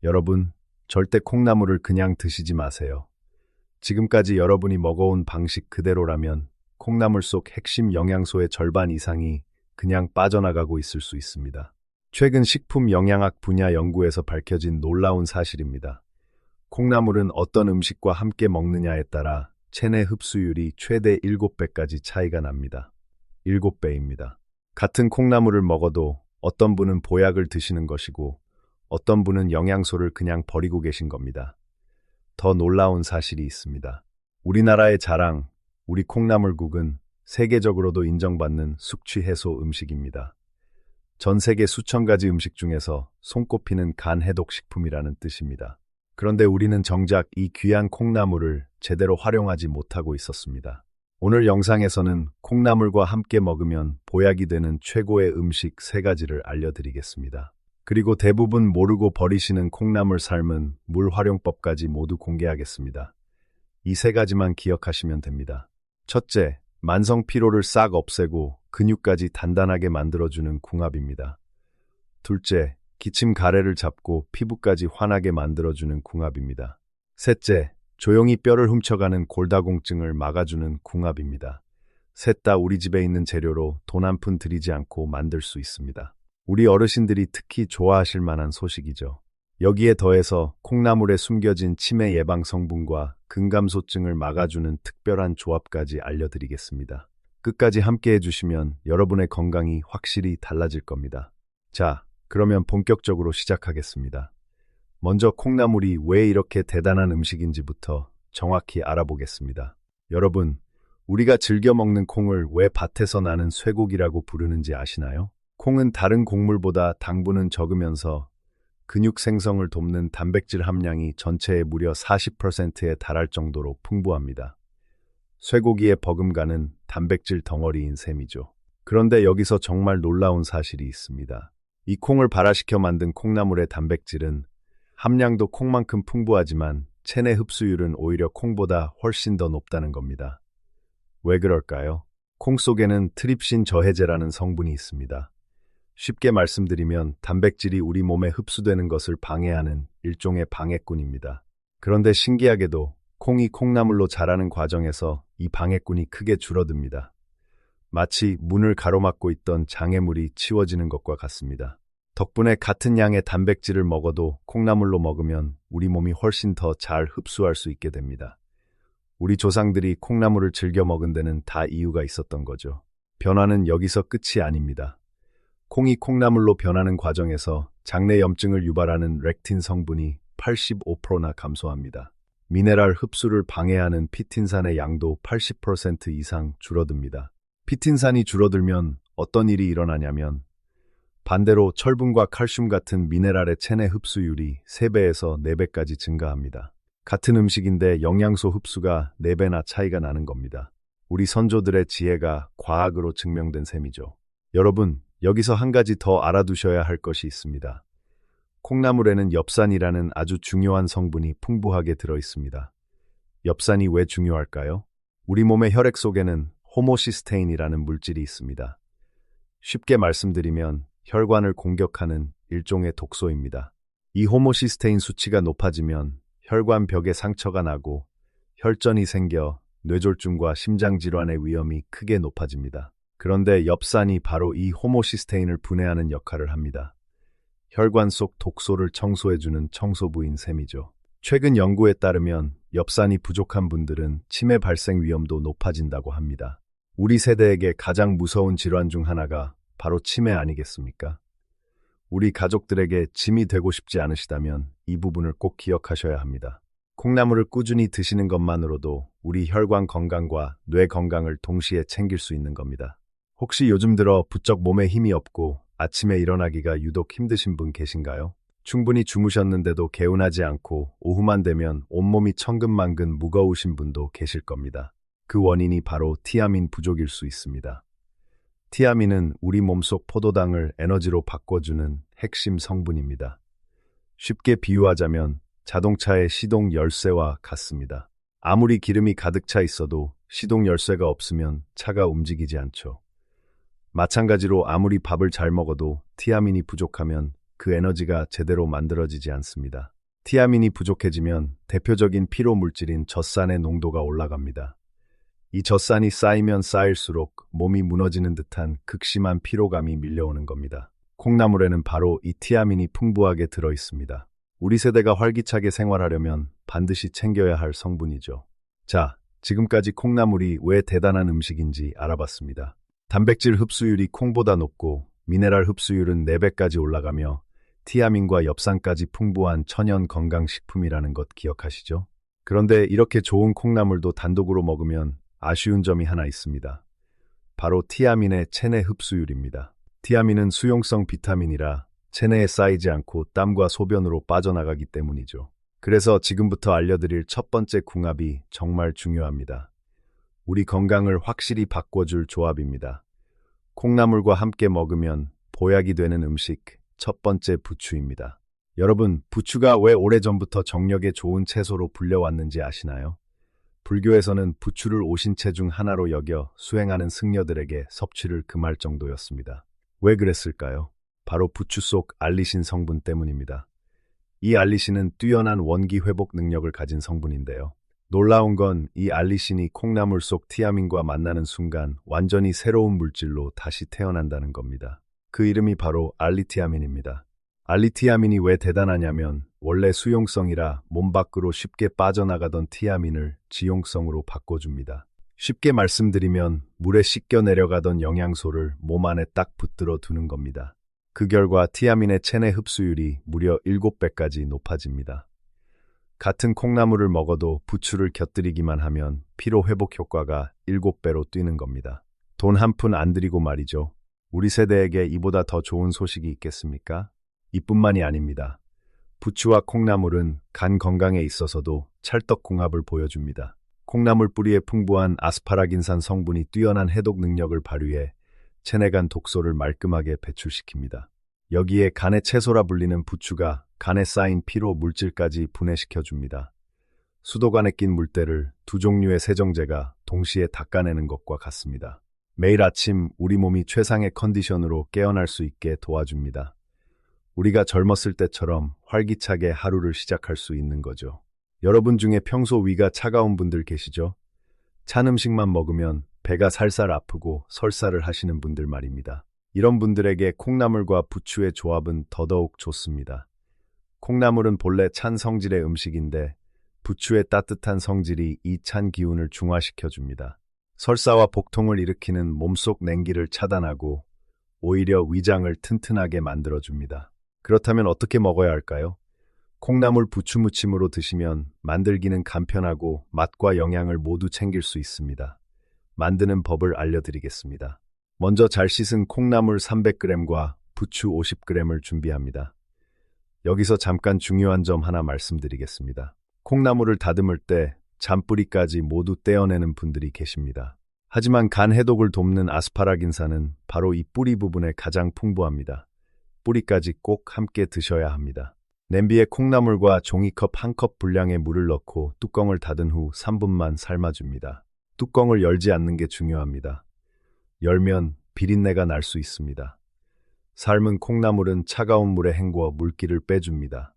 여러분, 절대 콩나물을 그냥 드시지 마세요. 지금까지 여러분이 먹어온 방식 그대로라면 콩나물 속 핵심 영양소의 절반 이상이 그냥 빠져나가고 있을 수 있습니다. 최근 식품 영양학 분야 연구에서 밝혀진 놀라운 사실입니다. 콩나물은 어떤 음식과 함께 먹느냐에 따라 체내 흡수율이 최대 7배까지 차이가 납니다. 7배입니다. 같은 콩나물을 먹어도 어떤 분은 보약을 드시는 것이고 어떤 분은 영양소를 그냥 버리고 계신 겁니다. 더 놀라운 사실이 있습니다. 우리나라의 자랑, 우리 콩나물국은 세계적으로도 인정받는 숙취 해소 음식입니다. 전 세계 수천 가지 음식 중에서 손꼽히는 간 해독 식품이라는 뜻입니다. 그런데 우리는 정작 이 귀한 콩나물을 제대로 활용하지 못하고 있었습니다. 오늘 영상에서는 콩나물과 함께 먹으면 보약이 되는 최고의 음식 3가지를 알려드리겠습니다. 그리고 대부분 모르고 버리시는 콩나물 삶은 물 활용법까지 모두 공개하겠습니다. 이 3가지만 기억하시면 됩니다. 첫째, 만성 피로를 싹 없애고 근육까지 단단하게 만들어주는 궁합입니다. 둘째, 기침 가래를 잡고 피부까지 환하게 만들어주는 궁합입니다. 셋째, 조용히 뼈를 훔쳐가는 골다공증을 막아주는 궁합입니다. 셋 다 우리 집에 있는 재료로 돈 한 푼 들이지 않고 만들 수 있습니다. 우리 어르신들이 특히 좋아하실 만한 소식이죠. 여기에 더해서 콩나물에 숨겨진 치매 예방 성분과 근감소증을 막아주는 특별한 조합까지 알려드리겠습니다. 끝까지 함께 해주시면 여러분의 건강이 확실히 달라질 겁니다. 자, 그러면 본격적으로 시작하겠습니다. 먼저 콩나물이 왜 이렇게 대단한 음식인지부터 정확히 알아보겠습니다. 여러분, 우리가 즐겨 먹는 콩을 왜 밭에서 나는 쇠고기라고 부르는지 아시나요? 콩은 다른 곡물보다 당분은 적으면서 근육 생성을 돕는 단백질 함량이 전체의 무려 40%에 달할 정도로 풍부합니다. 쇠고기의 버금가는 단백질 덩어리인 셈이죠. 그런데 여기서 정말 놀라운 사실이 있습니다. 이 콩을 발화시켜 만든 콩나물의 단백질은 함량도 콩만큼 풍부하지만 체내 흡수율은 오히려 콩보다 훨씬 더 높다는 겁니다. 왜 그럴까요? 콩 속에는 트립신 저해제라는 성분이 있습니다. 쉽게 말씀드리면 단백질이 우리 몸에 흡수되는 것을 방해하는 일종의 방해꾼입니다. 그런데 신기하게도 콩이 콩나물로 자라는 과정에서 이 방해꾼이 크게 줄어듭니다. 마치 문을 가로막고 있던 장애물이 치워지는 것과 같습니다. 덕분에 같은 양의 단백질을 먹어도 콩나물로 먹으면 우리 몸이 훨씬 더 잘 흡수할 수 있게 됩니다. 우리 조상들이 콩나물을 즐겨 먹은 데는 다 이유가 있었던 거죠. 변화는 여기서 끝이 아닙니다. 콩이 콩나물로 변하는 과정에서 장내 염증을 유발하는 렉틴 성분이 85%나 감소합니다. 미네랄 흡수를 방해하는 피틴산의 양도 80% 이상 줄어듭니다. 피틴산이 줄어들면 어떤 일이 일어나냐면 반대로 철분과 칼슘 같은 미네랄의 체내 흡수율이 3배에서 4배까지 증가합니다. 같은 음식인데 영양소 흡수가 4배나 차이가 나는 겁니다. 우리 선조들의 지혜가 과학으로 증명된 셈이죠. 여러분, 여기서 한 가지 더 알아두셔야 할 것이 있습니다. 콩나물에는 엽산이라는 아주 중요한 성분이 풍부하게 들어있습니다. 엽산이 왜 중요할까요? 우리 몸의 혈액 속에는 호모시스테인이라는 물질이 있습니다. 쉽게 말씀드리면 혈관을 공격하는 일종의 독소입니다. 이 호모시스테인 수치가 높아지면 혈관 벽에 상처가 나고 혈전이 생겨 뇌졸중과 심장질환의 위험이 크게 높아집니다. 그런데 엽산이 바로 이 호모시스테인을 분해하는 역할을 합니다. 혈관 속 독소를 청소해주는 청소부인 셈이죠. 최근 연구에 따르면 엽산이 부족한 분들은 치매 발생 위험도 높아진다고 합니다. 우리 세대에게 가장 무서운 질환 중 하나가 바로 치매 아니겠습니까? 우리 가족들에게 짐이 되고 싶지 않으시다면 이 부분을 꼭 기억하셔야 합니다. 콩나물을 꾸준히 드시는 것만으로도 우리 혈관 건강과 뇌 건강을 동시에 챙길 수 있는 겁니다. 혹시 요즘 들어 부쩍 몸에 힘이 없고 아침에 일어나기가 유독 힘드신 분 계신가요? 충분히 주무셨는데도 개운하지 않고 오후만 되면 온몸이 천근만근 무거우신 분도 계실 겁니다. 그 원인이 바로 티아민 부족일 수 있습니다. 티아민은 우리 몸속 포도당을 에너지로 바꿔주는 핵심 성분입니다. 쉽게 비유하자면 자동차의 시동 열쇠와 같습니다. 아무리 기름이 가득 차 있어도 시동 열쇠가 없으면 차가 움직이지 않죠. 마찬가지로 아무리 밥을 잘 먹어도 티아민이 부족하면 그 에너지가 제대로 만들어지지 않습니다. 티아민이 부족해지면 대표적인 피로 물질인 젖산의 농도가 올라갑니다. 이 젖산이 쌓이면 쌓일수록 몸이 무너지는 듯한 극심한 피로감이 밀려오는 겁니다. 콩나물에는 바로 이 티아민이 풍부하게 들어 있습니다. 우리 세대가 활기차게 생활하려면 반드시 챙겨야 할 성분이죠. 자, 지금까지 콩나물이 왜 대단한 음식인지 알아봤습니다. 단백질 흡수율이 콩보다 높고 미네랄 흡수율은 4배까지 올라가며 티아민과 엽산까지 풍부한 천연 건강식품이라는 것 기억하시죠? 그런데 이렇게 좋은 콩나물도 단독으로 먹으면 아쉬운 점이 하나 있습니다. 바로 티아민의 체내 흡수율입니다. 티아민은 수용성 비타민이라 체내에 쌓이지 않고 땀과 소변으로 빠져나가기 때문이죠. 그래서 지금부터 알려드릴 첫 번째 궁합이 정말 중요합니다. 우리 건강을 확실히 바꿔줄 조합입니다. 콩나물과 함께 먹으면 보약이 되는 음식, 첫 번째 부추입니다. 여러분, 부추가 왜 오래전부터 정력에 좋은 채소로 불려왔는지 아시나요? 불교에서는 부추를 오신채 중 하나로 여겨 수행하는 승려들에게 섭취를 금할 정도였습니다. 왜 그랬을까요? 바로 부추 속 알리신 성분 때문입니다. 이 알리신은 뛰어난 원기 회복 능력을 가진 성분인데요. 놀라운 건 이 알리신이 콩나물 속 티아민과 만나는 순간 완전히 새로운 물질로 다시 태어난다는 겁니다. 그 이름이 바로 알리티아민입니다. 알리티아민이 왜 대단하냐면 원래 수용성이라 몸 밖으로 쉽게 빠져나가던 티아민을 지용성으로 바꿔줍니다. 쉽게 말씀드리면 물에 씻겨 내려가던 영양소를 몸 안에 딱 붙들어 두는 겁니다. 그 결과 티아민의 체내 흡수율이 무려 7배까지 높아집니다. 같은 콩나물을 먹어도 부추를 곁들이기만 하면 피로 회복 효과가 7배로 뛰는 겁니다. 돈 한 푼 안 들이고 말이죠. 우리 세대에게 이보다 더 좋은 소식이 있겠습니까? 이뿐만이 아닙니다. 부추와 콩나물은 간 건강에 있어서도 찰떡궁합을 보여줍니다. 콩나물 뿌리에 풍부한 아스파라긴산 성분이 뛰어난 해독 능력을 발휘해 체내 간 독소를 말끔하게 배출시킵니다. 여기에 간의 채소라 불리는 부추가 간에 쌓인 피로 물질까지 분해시켜줍니다. 수도관에 낀 물때를 두 종류의 세정제가 동시에 닦아내는 것과 같습니다. 매일 아침 우리 몸이 최상의 컨디션으로 깨어날 수 있게 도와줍니다. 우리가 젊었을 때처럼 활기차게 하루를 시작할 수 있는 거죠. 여러분 중에 평소 위가 차가운 분들 계시죠? 찬 음식만 먹으면 배가 살살 아프고 설사를 하시는 분들 말입니다. 이런 분들에게 콩나물과 부추의 조합은 더더욱 좋습니다. 콩나물은 본래 찬 성질의 음식인데 부추의 따뜻한 성질이 이 찬 기운을 중화시켜줍니다. 설사와 복통을 일으키는 몸속 냉기를 차단하고 오히려 위장을 튼튼하게 만들어줍니다. 그렇다면 어떻게 먹어야 할까요? 콩나물 부추 무침으로 드시면 만들기는 간편하고 맛과 영양을 모두 챙길 수 있습니다. 만드는 법을 알려드리겠습니다. 먼저 잘 씻은 콩나물 300g과 부추 50g을 준비합니다. 여기서 잠깐 중요한 점 하나 말씀드리겠습니다. 콩나물을 다듬을 때 잔뿌리까지 모두 떼어내는 분들이 계십니다. 하지만 간 해독을 돕는 아스파라긴산은 바로 이 뿌리 부분에 가장 풍부합니다. 뿌리까지 꼭 함께 드셔야 합니다. 냄비에 콩나물과 종이컵 1컵 분량의 물을 넣고 뚜껑을 닫은 후 3분만 삶아줍니다. 뚜껑을 열지 않는 게 중요합니다. 열면 비린내가 날 수 있습니다. 삶은 콩나물은 차가운 물에 헹궈 물기를 빼줍니다.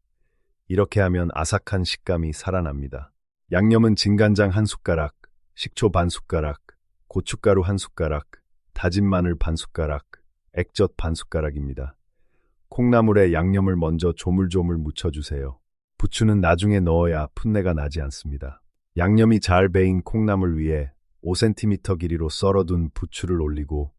이렇게 하면 아삭한 식감이 살아납니다. 양념은 진간장 1숟가락, 식초 반 숟가락, 고춧가루 1숟가락, 다진 마늘 반 숟가락, 액젓 반 숟가락입니다. 콩나물에 양념을 먼저 조물조물 묻혀주세요. 부추는 나중에 넣어야 풋내가 나지 않습니다. 양념이 잘 배인 콩나물 위에 5cm 길이로 썰어둔 부추를 올리고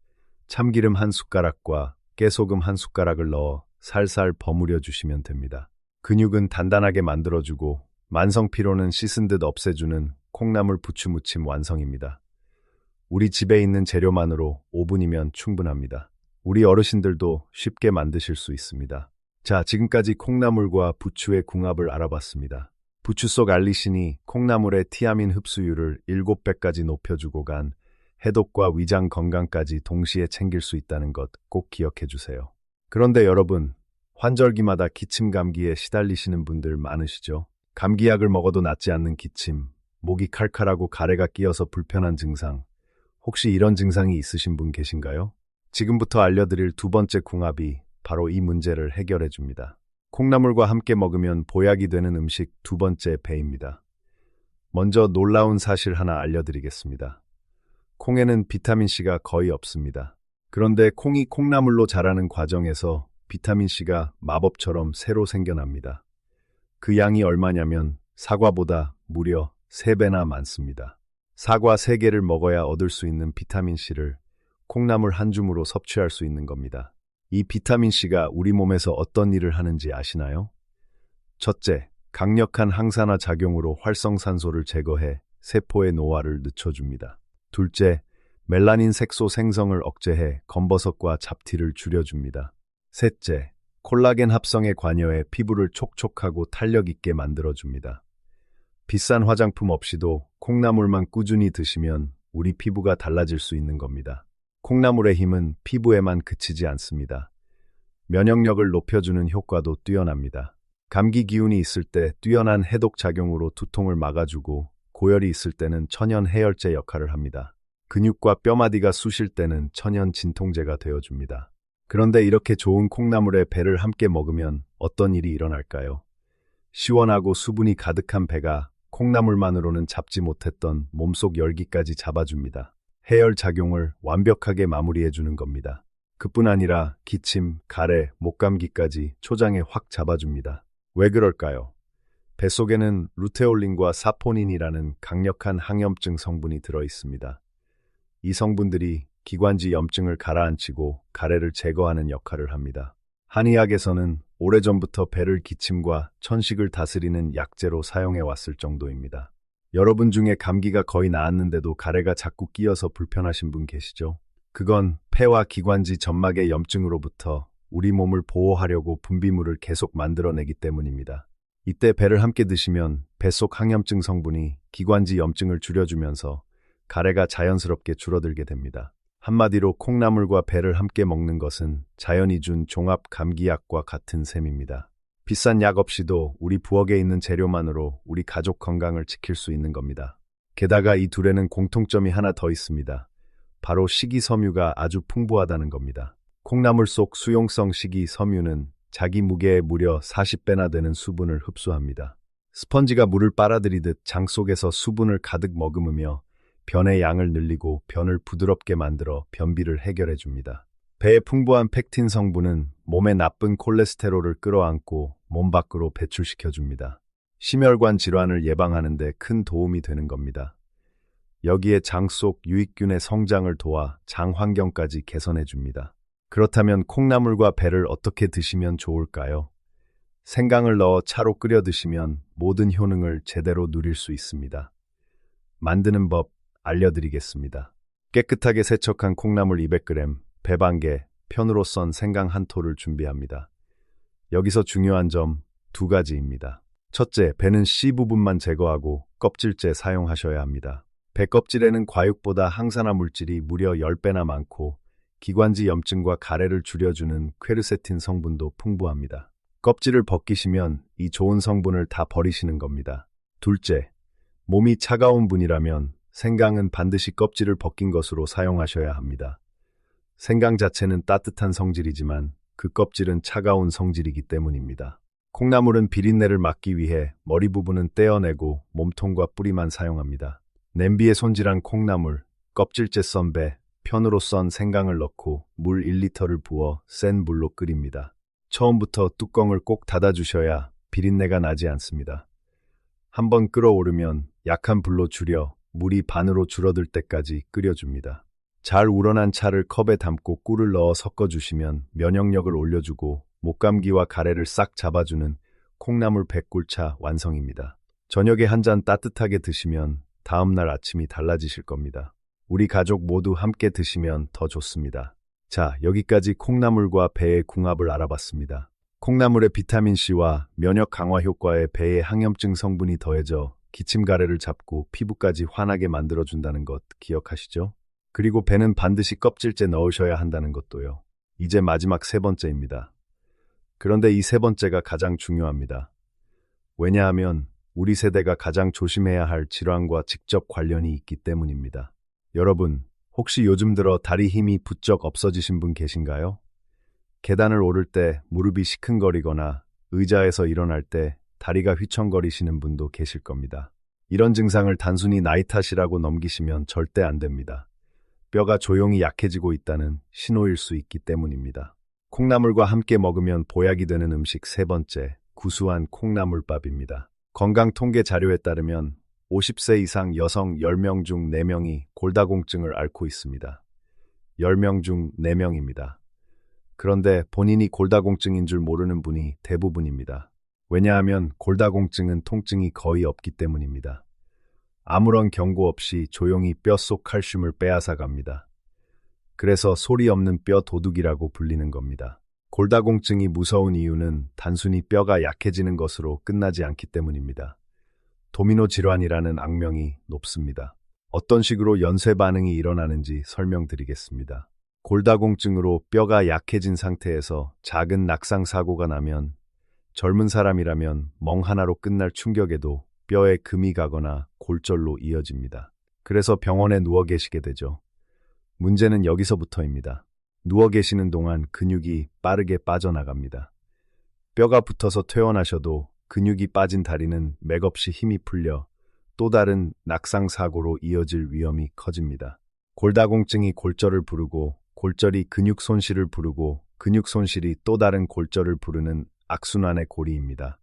참기름 1숟가락과 깨소금 1숟가락을 넣어 살살 버무려 주시면 됩니다. 근육은 단단하게 만들어주고 만성피로는 씻은 듯 없애주는 콩나물 부추 무침 완성입니다. 우리 집에 있는 재료만으로 5분이면 충분합니다. 우리 어르신들도 쉽게 만드실 수 있습니다. 자, 지금까지 콩나물과 부추의 궁합을 알아봤습니다. 부추 속 알리신이 콩나물의 티아민 흡수율을 7배까지 높여주고 간 해독과 위장 건강까지 동시에 챙길 수 있다는 것 꼭 기억해 주세요. 그런데 여러분, 환절기마다 기침 감기에 시달리시는 분들 많으시죠? 감기약을 먹어도 낫지 않는 기침, 목이 칼칼하고 가래가 끼어서 불편한 증상, 혹시 이런 증상이 있으신 분 계신가요? 지금부터 알려드릴 두 번째 궁합이 바로 이 문제를 해결해 줍니다. 콩나물과 함께 먹으면 보약이 되는 음식 두 번째 배입니다. 먼저 놀라운 사실 하나 알려드리겠습니다. 콩에는 비타민C가 거의 없습니다. 그런데 콩이 콩나물로 자라는 과정에서 비타민C가 마법처럼 새로 생겨납니다. 그 양이 얼마냐면 사과보다 무려 3배나 많습니다. 사과 3개를 먹어야 얻을 수 있는 비타민C를 콩나물 한 줌으로 섭취할 수 있는 겁니다. 이 비타민C가 우리 몸에서 어떤 일을 하는지 아시나요? 첫째, 강력한 항산화 작용으로 활성산소를 제거해 세포의 노화를 늦춰줍니다. 둘째, 멜라닌 색소 생성을 억제해 검버섯과 잡티를 줄여줍니다. 셋째, 콜라겐 합성에 관여해 피부를 촉촉하고 탄력 있게 만들어줍니다. 비싼 화장품 없이도 콩나물만 꾸준히 드시면 우리 피부가 달라질 수 있는 겁니다. 콩나물의 힘은 피부에만 그치지 않습니다. 면역력을 높여주는 효과도 뛰어납니다. 감기 기운이 있을 때 뛰어난 해독 작용으로 두통을 막아주고 고열이 있을 때는 천연 해열제 역할을 합니다. 근육과 뼈마디가 쑤실 때는 천연 진통제가 되어줍니다. 그런데 이렇게 좋은 콩나물에 배를 함께 먹으면 어떤 일이 일어날까요? 시원하고 수분이 가득한 배가 콩나물만으로는 잡지 못했던 몸속 열기까지 잡아줍니다. 해열 작용을 완벽하게 마무리해주는 겁니다. 그뿐 아니라 기침, 가래, 목감기까지 초장에 확 잡아줍니다. 왜 그럴까요? 뱃속에는 루테올린과 사포닌이라는 강력한 항염증 성분이 들어있습니다. 이 성분들이 기관지 염증을 가라앉히고 가래를 제거하는 역할을 합니다. 한의학에서는 오래전부터 배를 기침과 천식을 다스리는 약재로 사용해왔을 정도입니다. 여러분 중에 감기가 거의 나았는데도 가래가 자꾸 끼어서 불편하신 분 계시죠? 그건 폐와 기관지 점막의 염증으로부터 우리 몸을 보호하려고 분비물을 계속 만들어내기 때문입니다. 이때 배를 함께 드시면 뱃속 항염증 성분이 기관지 염증을 줄여주면서 가래가 자연스럽게 줄어들게 됩니다. 한마디로 콩나물과 배를 함께 먹는 것은 자연이 준 종합 감기약과 같은 셈입니다. 비싼 약 없이도 우리 부엌에 있는 재료만으로 우리 가족 건강을 지킬 수 있는 겁니다. 게다가 이 둘에는 공통점이 하나 더 있습니다. 바로 식이섬유가 아주 풍부하다는 겁니다. 콩나물 속 수용성 식이섬유는 자기 무게의 무려 40배나 되는 수분을 흡수합니다. 스펀지가 물을 빨아들이듯 장 속에서 수분을 가득 머금으며 변의 양을 늘리고 변을 부드럽게 만들어 변비를 해결해 줍니다. 배의 풍부한 펙틴 성분은 몸의 나쁜 콜레스테롤을 끌어안고 몸 밖으로 배출시켜 줍니다. 심혈관 질환을 예방하는 데 큰 도움이 되는 겁니다. 여기에 장 속 유익균의 성장을 도와 장 환경까지 개선해 줍니다. 그렇다면 콩나물과 배를 어떻게 드시면 좋을까요? 생강을 넣어 차로 끓여 드시면 모든 효능을 제대로 누릴 수 있습니다. 만드는 법 알려드리겠습니다. 깨끗하게 세척한 콩나물 200g, 배 반개, 편으로 썬 생강 한 톨을 준비합니다. 여기서 중요한 점 2가지입니다. 첫째, 배는 씨 부분만 제거하고 껍질째 사용하셔야 합니다. 배 껍질에는 과육보다 항산화 물질이 무려 10배나 많고 기관지 염증과 가래를 줄여주는 퀘르세틴 성분도 풍부합니다. 껍질을 벗기시면 이 좋은 성분을 다 버리시는 겁니다. 둘째, 몸이 차가운 분이라면 생강은 반드시 껍질을 벗긴 것으로 사용하셔야 합니다. 생강 자체는 따뜻한 성질이지만 그 껍질은 차가운 성질이기 때문입니다. 콩나물은 비린내를 막기 위해 머리 부분은 떼어내고 몸통과 뿌리만 사용합니다. 냄비에 손질한 콩나물, 껍질째 썬 배, 편으로 썬 생강을 넣고 물 1리터를 부어 센 불로 끓입니다. 처음부터 뚜껑을 꼭 닫아주셔야 비린내가 나지 않습니다. 한번 끓어오르면 약한 불로 줄여 물이 반으로 줄어들 때까지 끓여줍니다. 잘 우러난 차를 컵에 담고 꿀을 넣어 섞어주시면 면역력을 올려주고 목감기와 가래를 싹 잡아주는 콩나물 백꿀차 완성입니다. 저녁에 한 잔 따뜻하게 드시면 다음날 아침이 달라지실 겁니다. 우리 가족 모두 함께 드시면 더 좋습니다. 자, 여기까지 콩나물과 배의 궁합을 알아봤습니다. 콩나물의 비타민C와 면역 강화 효과에 배의 항염증 성분이 더해져 기침 가래를 잡고 피부까지 환하게 만들어준다는 것 기억하시죠? 그리고 배는 반드시 껍질째 넣으셔야 한다는 것도요. 이제 마지막 3번째입니다. 그런데 이 3번째가 가장 중요합니다. 왜냐하면 우리 세대가 가장 조심해야 할 질환과 직접 관련이 있기 때문입니다. 여러분, 혹시 요즘 들어 다리 힘이 부쩍 없어지신 분 계신가요? 계단을 오를 때 무릎이 시큰거리거나 의자에서 일어날 때 다리가 휘청거리시는 분도 계실 겁니다. 이런 증상을 단순히 나이 탓이라고 넘기시면 절대 안 됩니다. 뼈가 조용히 약해지고 있다는 신호일 수 있기 때문입니다. 콩나물과 함께 먹으면 보약이 되는 음식 세 번째, 구수한 콩나물밥입니다. 건강 통계 자료에 따르면 50세 이상 여성 10명 중 4명이 골다공증을 앓고 있습니다. 10명 중 4명입니다. 그런데 본인이 골다공증인 줄 모르는 분이 대부분입니다. 왜냐하면 골다공증은 통증이 거의 없기 때문입니다. 아무런 경고 없이 조용히 뼛속 칼슘을 빼앗아 갑니다. 그래서 소리 없는 뼈 도둑이라고 불리는 겁니다. 골다공증이 무서운 이유는 단순히 뼈가 약해지는 것으로 끝나지 않기 때문입니다. 도미노 질환이라는 악명이 높습니다. 어떤 식으로 연쇄 반응이 일어나는지 설명드리겠습니다. 골다공증으로 뼈가 약해진 상태에서 작은 낙상 사고가 나면 젊은 사람이라면 멍 하나로 끝날 충격에도 뼈에 금이 가거나 골절로 이어집니다. 그래서 병원에 누워 계시게 되죠. 문제는 여기서부터입니다. 누워 계시는 동안 근육이 빠르게 빠져나갑니다. 뼈가 붙어서 퇴원하셔도 근육이 빠진 다리는 맥없이 힘이 풀려 또 다른 낙상 사고로 이어질 위험이 커집니다. 골다공증이 골절을 부르고 골절이 근육 손실을 부르고 근육 손실이 또 다른 골절을 부르는 악순환의 고리입니다.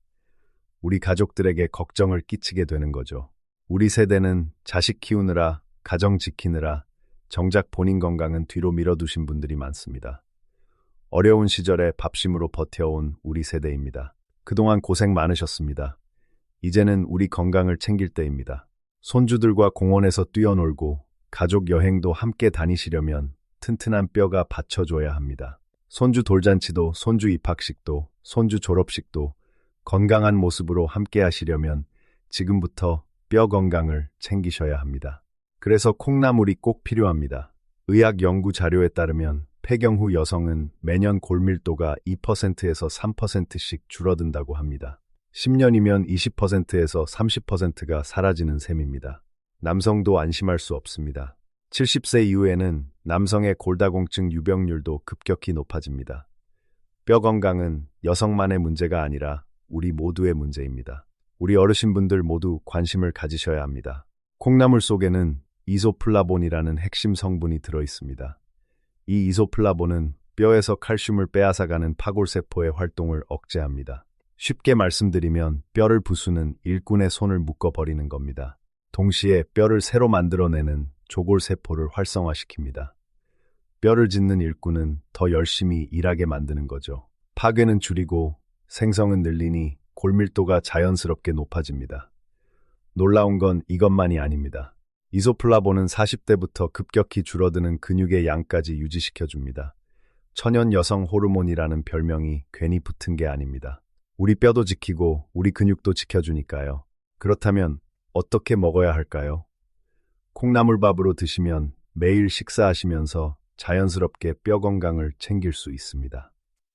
우리 가족들에게 걱정을 끼치게 되는 거죠. 우리 세대는 자식 키우느라, 가정 지키느라 정작 본인 건강은 뒤로 밀어두신 분들이 많습니다. 어려운 시절에 밥심으로 버텨온 우리 세대입니다. 그동안 고생 많으셨습니다. 이제는 우리 건강을 챙길 때입니다. 손주들과 공원에서 뛰어놀고 가족 여행도 함께 다니시려면 튼튼한 뼈가 받쳐줘야 합니다. 손주 돌잔치도, 손주 입학식도, 손주 졸업식도 건강한 모습으로 함께 하시려면 지금부터 뼈 건강을 챙기셔야 합니다. 그래서 콩나물이 꼭 필요합니다. 의학 연구 자료에 따르면 폐경 후 여성은 매년 골밀도가 2%에서 3%씩 줄어든다고 합니다. 10년이면 20%에서 30%가 사라지는 셈입니다. 남성도 안심할 수 없습니다. 70세 이후에는 남성의 골다공증 유병률도 급격히 높아집니다. 뼈 건강은 여성만의 문제가 아니라 우리 모두의 문제입니다. 우리 어르신분들 모두 관심을 가지셔야 합니다. 콩나물 속에는 이소플라본이라는 핵심 성분이 들어있습니다. 이 이소플라본은 뼈에서 칼슘을 빼앗아가는 파골세포의 활동을 억제합니다. 쉽게 말씀드리면 뼈를 부수는 일꾼의 손을 묶어버리는 겁니다. 동시에 뼈를 새로 만들어내는 조골세포를 활성화시킵니다. 뼈를 짓는 일꾼은 더 열심히 일하게 만드는 거죠. 파괴는 줄이고 생성은 늘리니 골밀도가 자연스럽게 높아집니다. 놀라운 건 이것만이 아닙니다. 이소플라본은 40대부터 급격히 줄어드는 근육의 양까지 유지시켜줍니다. 천연 여성 호르몬이라는 별명이 괜히 붙은 게 아닙니다. 우리 뼈도 지키고 우리 근육도 지켜주니까요. 그렇다면 어떻게 먹어야 할까요? 콩나물밥으로 드시면 매일 식사하시면서 자연스럽게 뼈 건강을 챙길 수 있습니다.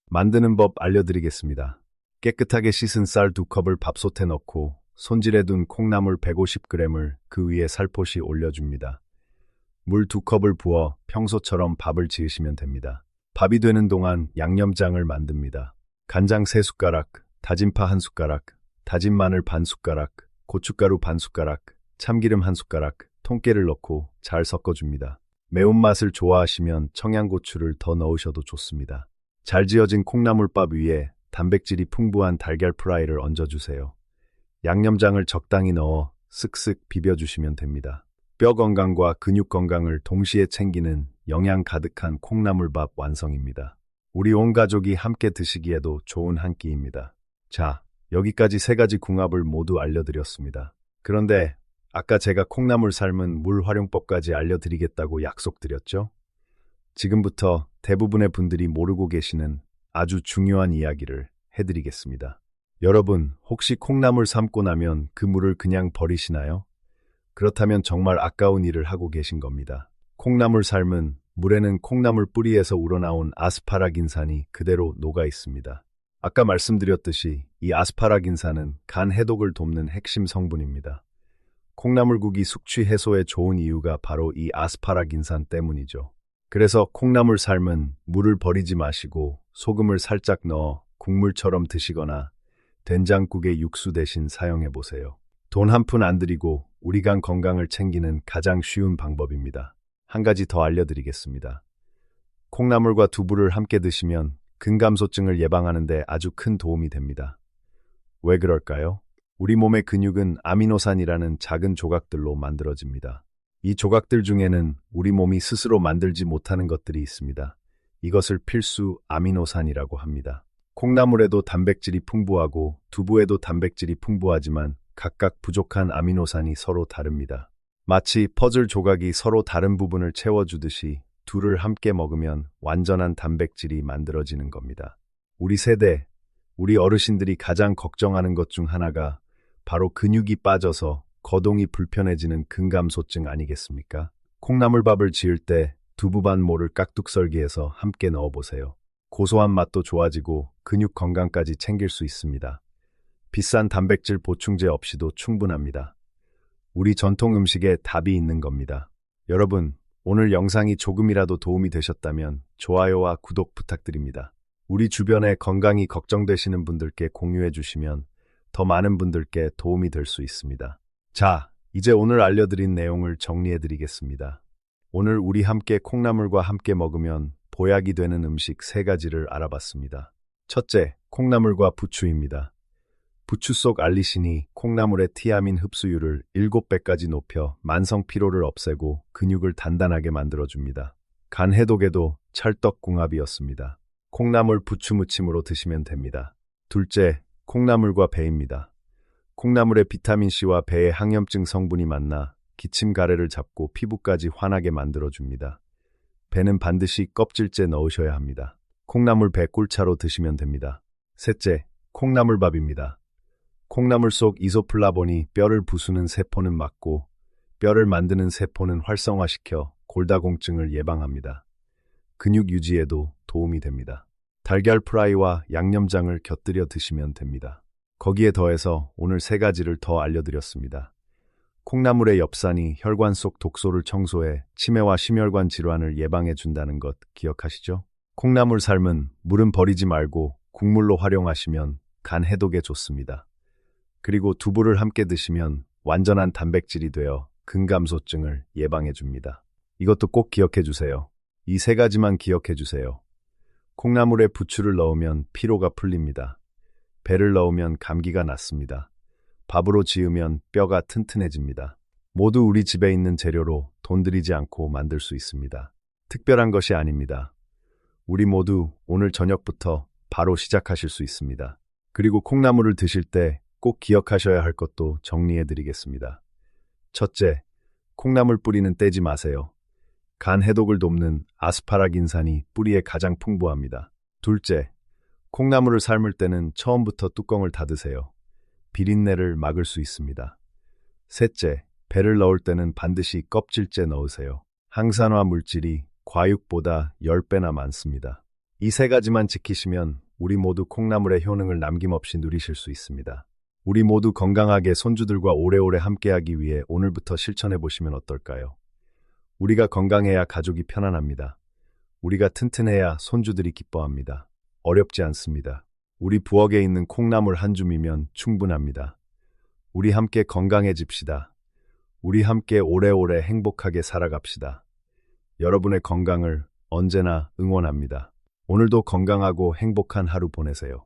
만드는 법 알려드리겠습니다. 깨끗하게 씻은 쌀 2컵을 밥솥에 넣고 손질해 둔 콩나물 150g을 그 위에 살포시 올려줍니다. 물 2컵을 부어 평소처럼 밥을 지으시면 됩니다. 밥이 되는 동안 양념장을 만듭니다. 간장 3숟가락, 다진 파 1숟가락, 다진 마늘 반 숟가락, 고춧가루 반 숟가락, 참기름 1숟가락, 통깨를 넣고 잘 섞어줍니다. 매운맛을 좋아하시면 청양고추를 더 넣으셔도 좋습니다. 잘 지어진 콩나물밥 위에 단백질이 풍부한 달걀 프라이를 얹어주세요. 양념장을 적당히 넣어 쓱쓱 비벼주시면 됩니다. 뼈 건강과 근육 건강을 동시에 챙기는 영양 가득한 콩나물밥 완성입니다. 우리 온 가족이 함께 드시기에도 좋은 한 끼입니다. 자, 여기까지 3가지 궁합을 모두 알려드렸습니다. 그런데 아까 제가 콩나물 삶은 물 활용법까지 알려드리겠다고 약속드렸죠? 지금부터 대부분의 분들이 모르고 계시는 아주 중요한 이야기를 해드리겠습니다. 여러분, 혹시 콩나물 삶고 나면 그 물을 그냥 버리시나요? 그렇다면 정말 아까운 일을 하고 계신 겁니다. 콩나물 삶은 물에는 콩나물 뿌리에서 우러나온 아스파라긴산이 그대로 녹아 있습니다. 아까 말씀드렸듯이 이 아스파라긴산은 간 해독을 돕는 핵심 성분입니다. 콩나물국이 숙취 해소에 좋은 이유가 바로 이 아스파라긴산 때문이죠. 그래서 콩나물 삶은 물을 버리지 마시고 소금을 살짝 넣어 국물처럼 드시거나 된장국의 육수 대신 사용해 보세요. 돈 한 푼 안 들이고 우리 간 건강을 챙기는 가장 쉬운 방법입니다. 한 가지 더 알려드리겠습니다. 콩나물과 두부를 함께 드시면 근감소증을 예방하는 데 아주 큰 도움이 됩니다. 왜 그럴까요? 우리 몸의 근육은 아미노산이라는 작은 조각들로 만들어집니다. 이 조각들 중에는 우리 몸이 스스로 만들지 못하는 것들이 있습니다. 이것을 필수 아미노산이라고 합니다. 콩나물에도 단백질이 풍부하고 두부에도 단백질이 풍부하지만 각각 부족한 아미노산이 서로 다릅니다. 마치 퍼즐 조각이 서로 다른 부분을 채워주듯이 둘을 함께 먹으면 완전한 단백질이 만들어지는 겁니다. 우리 세대, 우리 어르신들이 가장 걱정하는 것 중 하나가 바로 근육이 빠져서 거동이 불편해지는 근감소증 아니겠습니까? 콩나물밥을 지을 때 두부반 모를 깍둑썰기해서 함께 넣어보세요. 고소한 맛도 좋아지고 근육 건강까지 챙길 수 있습니다. 비싼 단백질 보충제 없이도 충분합니다. 우리 전통 음식에 답이 있는 겁니다. 여러분, 오늘 영상이 조금이라도 도움이 되셨다면 좋아요와 구독 부탁드립니다. 우리 주변에 건강이 걱정되시는 분들께 공유해 주시면 더 많은 분들께 도움이 될 수 있습니다. 자, 이제 오늘 알려드린 내용을 정리해 드리겠습니다. 오늘 우리 함께 콩나물과 함께 먹으면 보약이 되는 음식 3가지를 알아봤습니다. 첫째, 콩나물과 부추입니다. 부추 속 알리신이 콩나물의 티아민 흡수율을 7배까지 높여 만성 피로를 없애고 근육을 단단하게 만들어줍니다. 간 해독에도 찰떡궁합이었습니다. 콩나물 부추 무침으로 드시면 됩니다. 둘째, 콩나물과 배입니다. 콩나물의 비타민C와 배의 항염증 성분이 만나 기침 가래를 잡고 피부까지 환하게 만들어줍니다. 배는 반드시 껍질째 넣으셔야 합니다. 콩나물 배 꿀차로 드시면 됩니다. 셋째, 콩나물밥입니다. 콩나물 속 이소플라본이 뼈를 부수는 세포는 막고 뼈를 만드는 세포는 활성화시켜 골다공증을 예방합니다. 근육 유지에도 도움이 됩니다. 달걀 프라이와 양념장을 곁들여 드시면 됩니다. 거기에 더해서 오늘 3가지를 더 알려드렸습니다. 콩나물의 엽산이 혈관 속 독소를 청소해 치매와 심혈관 질환을 예방해 준다는 것 기억하시죠? 콩나물 삶은 물은 버리지 말고 국물로 활용하시면 간 해독에 좋습니다. 그리고 두부를 함께 드시면 완전한 단백질이 되어 근감소증을 예방해 줍니다. 이것도 꼭 기억해 주세요. 이 3가지만 기억해 주세요. 콩나물에 부추를 넣으면 피로가 풀립니다. 배를 넣으면 감기가 낫습니다. 밥으로 지으면 뼈가 튼튼해집니다. 모두 우리 집에 있는 재료로 돈 들이지 않고 만들 수 있습니다. 특별한 것이 아닙니다. 우리 모두 오늘 저녁부터 바로 시작하실 수 있습니다. 그리고 콩나물을 드실 때 꼭 기억하셔야 할 것도 정리해 드리겠습니다. 첫째, 콩나물 뿌리는 떼지 마세요. 간 해독을 돕는 아스파라긴산이 뿌리에 가장 풍부합니다. 둘째, 콩나물을 삶을 때는 처음부터 뚜껑을 닫으세요. 비린내를 막을 수 있습니다. 셋째, 배를 넣을 때는 반드시 껍질째 넣으세요. 항산화 물질이 과육보다 10배나 많습니다. 이 3가지만 지키시면 우리 모두 콩나물의 효능을 남김없이 누리실 수 있습니다. 우리 모두 건강하게 손주들과 오래오래 함께하기 위해 오늘부터 실천해 보시면 어떨까요? 우리가 건강해야 가족이 편안합니다. 우리가 튼튼해야 손주들이 기뻐합니다. 어렵지 않습니다. 우리 부엌에 있는 콩나물 한 줌이면 충분합니다. 우리 함께 건강해집시다. 우리 함께 오래오래 행복하게 살아갑시다. 여러분의 건강을 언제나 응원합니다. 오늘도 건강하고 행복한 하루 보내세요.